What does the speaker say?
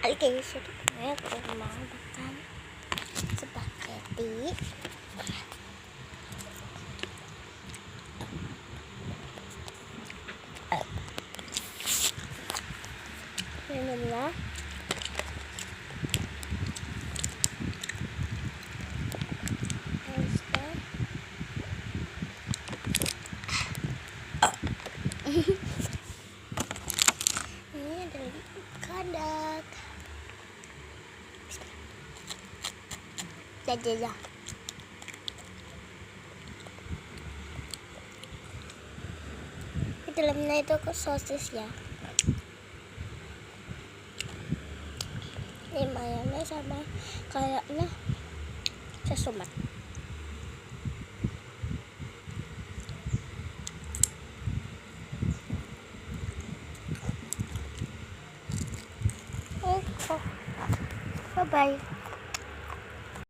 Oke, sudah aku mau makan spaghetti. Bismillah. Ini adalah kadak. Jajah. Di dalamnya itu sosis ya. Ini mayones sama kayaknya sesumat. Oh, bye bye.